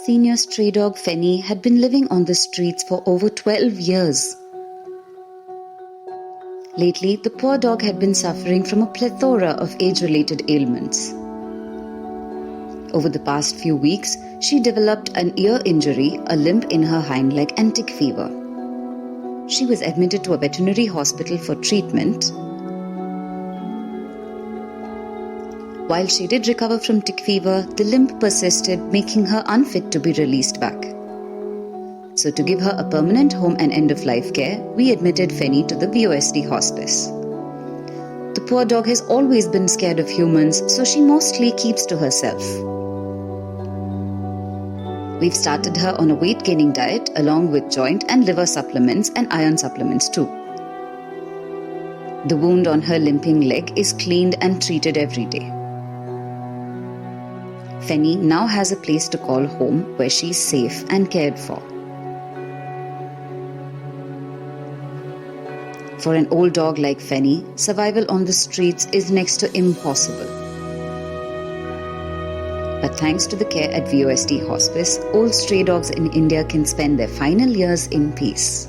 senior stray dog Feni had been living on the streets for over 12 years. Lately, the poor dog had been suffering from a plethora of age-related ailments. Over the past few weeks, she developed an ear injury, a limp in her hind leg, and tick fever. She was admitted to a veterinary hospital for treatment. While she did recover from tick fever, the limp persisted, making her unfit to be released back. So to give her a permanent home and end-of-life care, we admitted Feni to the VOSD Hospice. The poor dog has always been scared of humans, so she mostly keeps to herself. We've started her on a weight-gaining diet along with joint and liver supplements and iron supplements too. The wound on her limping leg is cleaned and treated every day. Feni now has a place to call home where she's safe and cared for. For an old dog like Feni, survival on the streets is next to impossible. But thanks to the care at VOSD Hospice, old stray dogs in India can spend their final years in peace.